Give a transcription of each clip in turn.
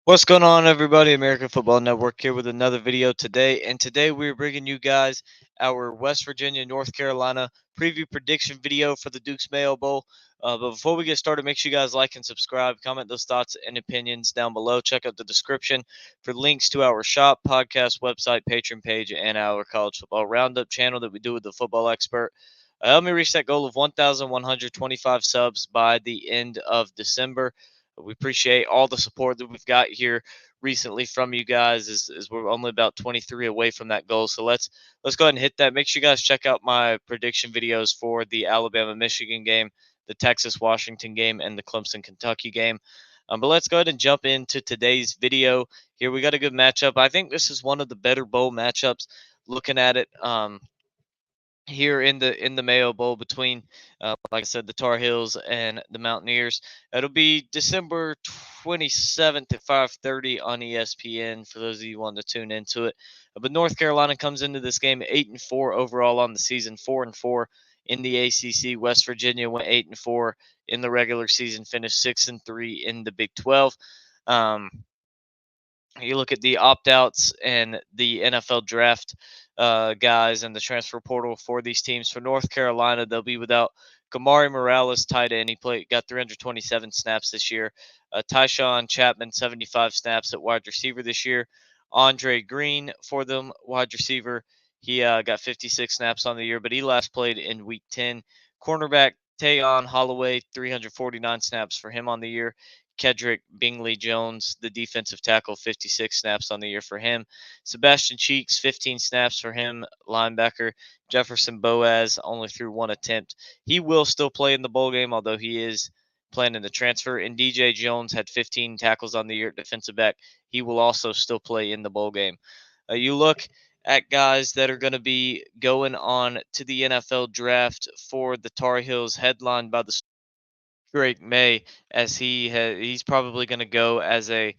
What's going on, everybody? American Football Network here with another video today. And today we're bringing you guys our West Virginia, North Carolina preview prediction video for the Duke's Mayo Bowl. But before we get started, make sure you guys like and subscribe, comment those thoughts and opinions down below. Check out the description for links to our shop, podcast, website, Patreon page, and our college football roundup channel that we do with the football expert. Help me reach that goal of 1,125 subs by the end of December. We appreciate all the support that we've got here recently from you guys as we're only about 23 away from that goal. So let's go ahead and hit that. Make sure you guys check out my prediction videos for the Alabama Michigan game, the Texas Washington game, and the Clemson Kentucky game. But let's go ahead and jump into today's video. Here we got a good matchup. I think this is one of the better bowl matchups. Looking at it, here in the Mayo Bowl between, like I said, the Tar Heels and the Mountaineers. It'll be December 27th at 5:30 on ESPN for those of you wanting to tune into it. But North Carolina comes into this game 8-4 overall on the season, 4-4 in the ACC. West Virginia went 8-4 in the regular season, finished 6-3 in the Big 12. Um, you look at the opt outs and the NFL draft guys and the transfer portal for these teams. For North Carolina, they'll be without Kamari Morales, tight end. He got 327 snaps this year. Tyshawn Chapman, 75 snaps at wide receiver this year. Andre Green for them, wide receiver. He got 56 snaps on the year, but he last played in week 10. Cornerback Tayon Holloway, 349 snaps for him on the year. Kedrick Bingley Jones, the defensive tackle, 56 snaps on the year for him. Sebastian Cheeks, 15 snaps for him, linebacker. Jefferson Boaz only threw one attempt. He will still play in the bowl game, although he is planning to transfer. And DJ Jones had 15 tackles on the year at defensive back. He will also still play in the bowl game. You look at guys that are going to be going on to the NFL draft for the Tar Heels, headlined by the Drake May, as he's probably going to go as a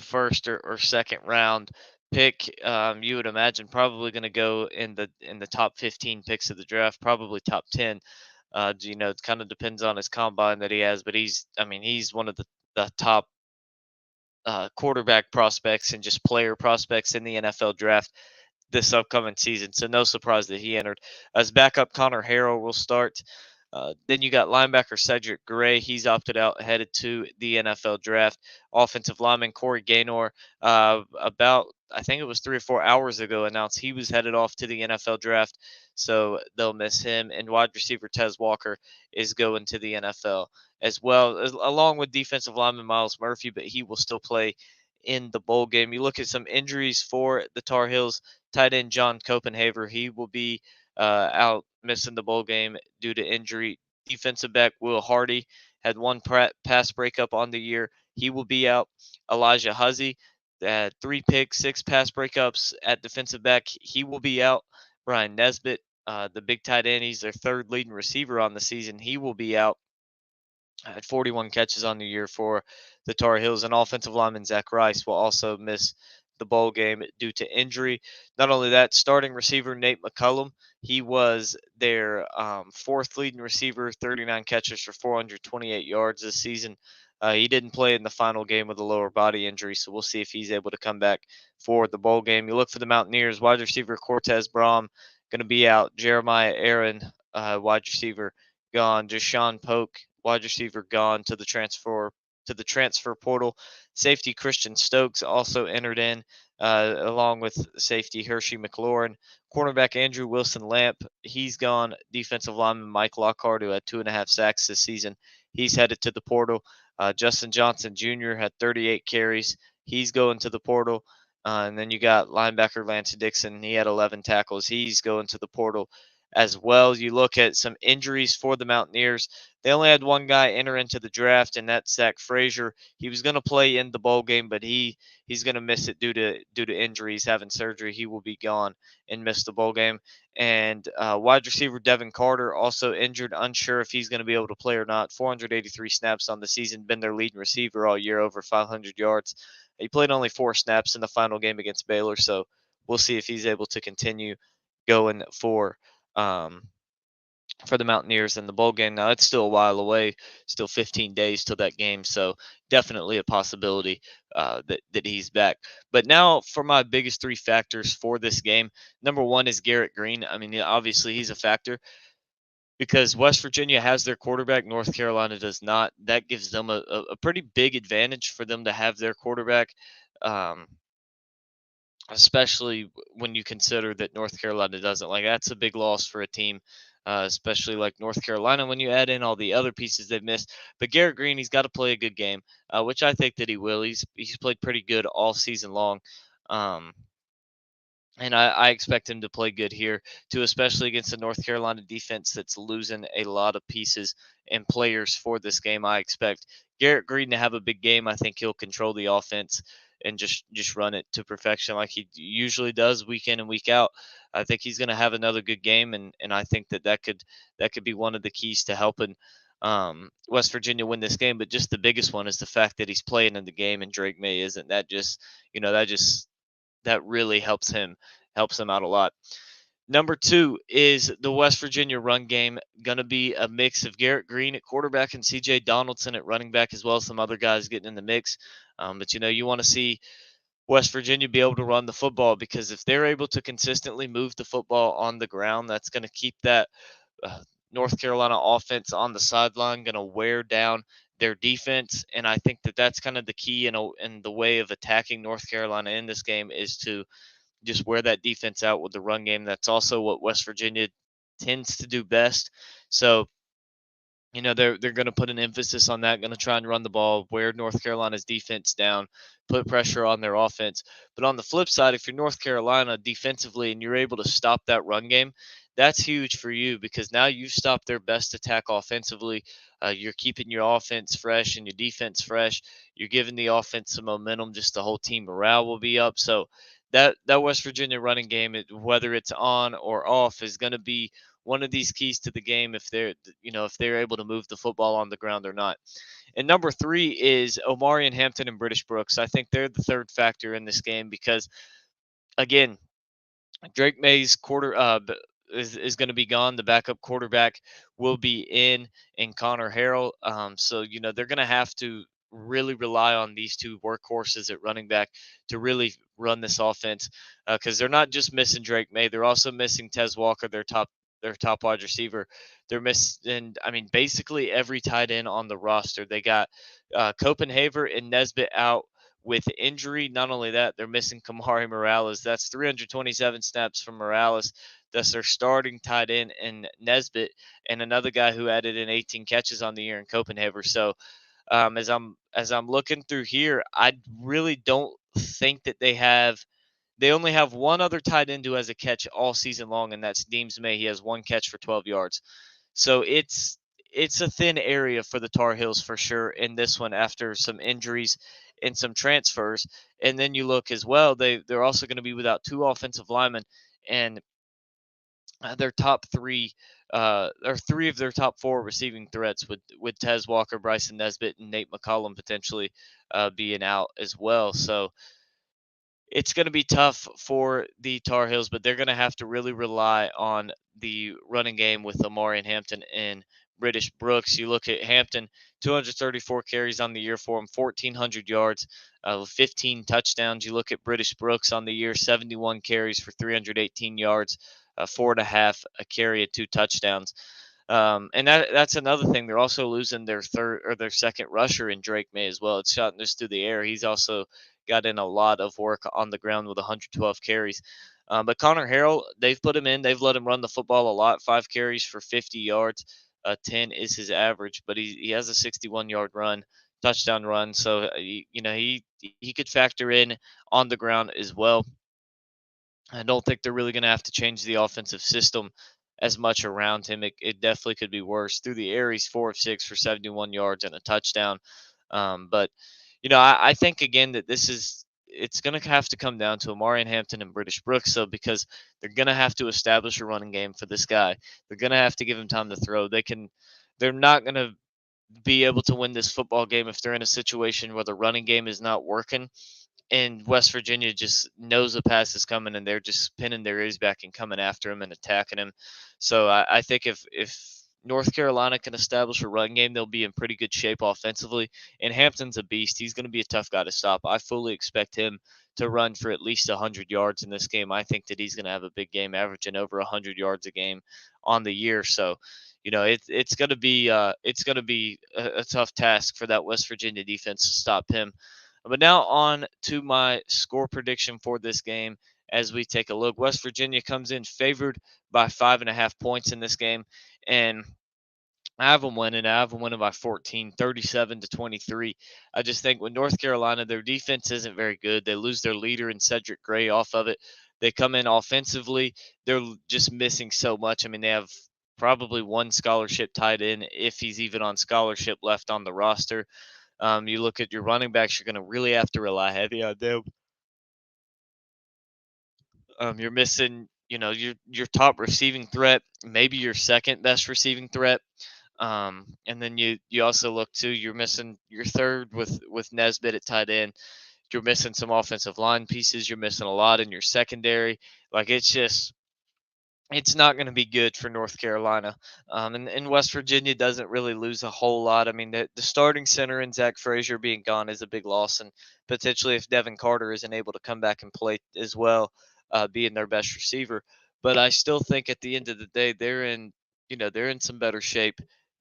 first or second round pick. You would imagine probably going to go in the top 15 picks of the draft, probably top 10. It kind of depends on his combine that he has, but he's one of the top quarterback prospects and just player prospects in the NFL draft this upcoming season. So no surprise that he entered. As backup, Connor Harrell will start. Then you got linebacker Cedric Gray. He's opted out, headed to the NFL draft. Offensive lineman Corey Gaynor, about I think it was 3 or 4 hours ago, announced he was headed off to the NFL draft. So they'll miss him. And wide receiver Tez Walker is going to the NFL as well, along with defensive lineman Miles Murphy, but he will still play in the bowl game. You look at some injuries for the Tar Heels. Tight end John Copenhaver, he will be out missing the bowl game due to injury. Defensive back Will Hardy had one pass breakup on the year. He will be out. Elijah Huzzy had 3 picks, 6 pass breakups at defensive back. He will be out. Brian Nesbitt, the big tight end, he's their third leading receiver on the season. He will be out. Had 41 catches on the year for the Tar Heels. And offensive lineman Zach Rice will also miss the bowl game due to injury. Not only that, starting receiver Nate McCullum, he was their fourth leading receiver, 39 catches for 428 yards this season. He didn't play in the final game with a lower body injury, so we'll see if he's able to come back for the bowl game. You look for the Mountaineers, wide receiver Cortez Brom going to be out. Jeremiah Aaron, wide receiver, gone. Jashawn Polk, wide receiver, gone to the transfer portal. Safety Christian Stokes also entered in, along with safety Hershey McLaurin. Cornerback Andrew Wilson Lamp, he's gone. Defensive lineman Mike Lockhart, who had 2.5 sacks this season, he's headed to the portal. Justin Johnson Jr. had 38 carries. He's going to the portal. And then you got linebacker Lance Dixon. He had 11 tackles. He's going to the portal as well. You look at some injuries for the Mountaineers. They only had one guy enter into the draft, and that's Zach Frazier. He was going to play in the bowl game, but he's going to miss it due to injuries, having surgery. He will be gone and miss the bowl game. And wide receiver Devin Carter also injured, unsure if he's going to be able to play or not. 483 snaps on the season, been their leading receiver all year, over 500 yards. He played only 4 snaps in the final game against Baylor, so we'll see if he's able to continue going for um, for the Mountaineers in the bowl game. Now it's still a while away, still 15 days till that game, so definitely a possibility that he's back. But now for my biggest three factors for this game, number one is Garrett Green. I mean, yeah, obviously he's a factor because West Virginia has their quarterback, North Carolina does not. That gives them a pretty big advantage for them to have their quarterback. Um, Especially when you consider that North Carolina doesn't. Like that's a big loss for a team, especially like North Carolina when you add in all the other pieces they've missed. But Garrett Green, he's got to play a good game, which I think that he will. He's played pretty good all season long. Um, and I expect him to play good here too, especially against the North Carolina defense that's losing a lot of pieces and players for this game. I expect Garrett Green to have a big game. I think he'll control the offense and just run it to perfection like he usually does week in and week out. I think he's going to have another good game, and I think that could be one of the keys to helping West Virginia win this game. But just the biggest one is the fact that he's playing in the game and Drake May isn't. That really helps him out a lot. Number two is the West Virginia run game. Going to be a mix of Garrett Green at quarterback and CJ Donaldson at running back, as well as some other guys getting in the mix. But you want to see West Virginia be able to run the football because if they're able to consistently move the football on the ground, that's going to keep that uh, North Carolina offense on the sideline, going to wear down their defense. And I think that that's kind of the key in the way of attacking North Carolina in this game is to just wear that defense out with the run game. That's also what West Virginia tends to do best. So they're going to put an emphasis on that, going to try and run the ball, wear North Carolina's defense down, put pressure on their offense. But on the flip side, if you're North Carolina defensively and you're able to stop that run game, that's huge for you because now you've stopped their best attack offensively. You're keeping your offense fresh and your defense fresh. You're giving the offense some momentum. Just the whole team morale will be up. So that West Virginia running game, whether it's on or off, is going to be one of these keys to the game if they're able to move the football on the ground or not. And number three is Omarion Hampton and British Brooks. I think they're the third factor in this game because again, Drake May's quarter is going to be gone. The backup quarterback will be in Connor Harrell. So they're going to have to really rely on these two workhorses at running back to really run this offense because they're not just missing Drake May, they're also missing Tez Walker, their top wide receiver. They're missing, I mean, basically every tight end on the roster. They got Copenhaver and Nesbitt out with injury. Not only that, they're missing Kamari Morales. That's 327 snaps from Morales. That's their starting tight end in Nesbitt, and another guy who added in 18 catches on the year in Copenhaver. So as I'm looking through here, I really don't think that they only have one other tight end who has a catch all season long, and that's Deems May. He has one catch for 12 yards. So it's a thin area for the Tar Heels for sure in this one after some injuries and some transfers. And then you look as well, they're also going to be without two offensive linemen and their top three or three of their top four receiving threats with Tez Walker, Bryson Nesbitt, and Nate McCollum potentially being out as well. So it's going to be tough for the Tar Heels, but they're going to have to really rely on the running game with Amari and Hampton and British Brooks. You look at Hampton, 234 carries on the year for him, 1,400 yards, 15 touchdowns. You look at British Brooks on the year, 71 carries for 318 yards, 4.5 a carry, and 2 touchdowns. And that's another thing. They're also losing their third or their second rusher in Drake May as well. It's shot this through the air. He's also got in a lot of work on the ground with 112 carries. But Connor Harrell, they've put him in. They've let him run the football a lot. 5 carries for 50 yards. 10 is his average, but he has a 61-yard run, touchdown run. So he could factor in on the ground as well. I don't think they're really going to have to change the offensive system as much around him. It definitely could be worse. Through the air, he's 4 of 6 for 71 yards and a touchdown. But I think again that it's going to have to come down to Amari Hampton and British Brooks, so because they're going to have to establish a running game for this guy. They're going to have to give him time to throw. They're not going to be able to win this football game if they're in a situation where the running game is not working and West Virginia just knows a pass is coming, and they're just pinning their ears back and coming after him and attacking him. So I think if North Carolina can establish a run game, they'll be in pretty good shape offensively. And Hampton's a beast. He's going to be a tough guy to stop. I fully expect him to run for at least 100 yards in this game. I think that he's going to have a big game, averaging over 100 yards a game on the year. So, it's going to be a tough task for that West Virginia defense to stop him. But now on to my score prediction for this game as we take a look. West Virginia comes in favored by 5.5 points in this game, and I have them winning. I have them winning by 14, 37-23. I just think with North Carolina, their defense isn't very good. They lose their leader in Cedric Gray off of it. They come in offensively. They're just missing so much. I mean, they have probably one scholarship tight end, if he's even on scholarship, left on the roster. You look at your running backs, you're going to really have to rely heavy on them. You're missing, your top receiving threat, maybe your second best receiving threat. And then you also look to you're missing your third with Nesbitt at tight end. You're missing some offensive line pieces. You're missing a lot in your secondary. Like it's not going to be good for North Carolina. And West Virginia doesn't really lose a whole lot. I mean, the starting center and Zach Frazier being gone is a big loss, and potentially if Devin Carter isn't able to come back and play as well, being their best receiver. But I still think at the end of the day, they're in some better shape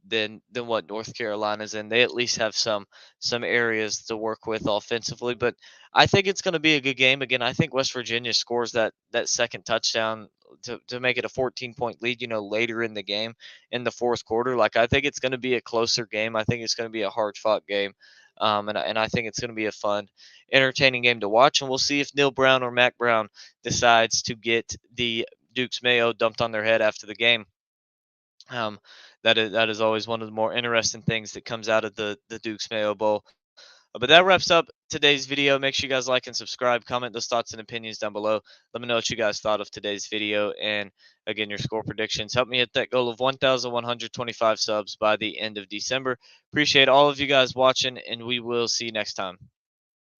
than what North Carolina's in. They at least have some areas to work with offensively. But I think it's going to be a good game. Again, I think West Virginia scores that second touchdown to make it a 14-point lead, later in the game in the fourth quarter. Like, I think it's going to be a closer game. I think it's going to be a hard fought game. And I think it's going to be a fun, entertaining game to watch. And we'll see if Neil Brown or Mac Brown decides to get the Duke's Mayo dumped on their head after the game. Um, that is always one of the more interesting things that comes out of the Duke's Mayo Bowl. But that wraps up today's video. Make sure you guys like and subscribe. Comment those thoughts and opinions down below. Let me know what you guys thought of today's video. And again, your score predictions. Help me hit that goal of 1,125 subs by the end of December. Appreciate all of you guys watching, and we will see you next time.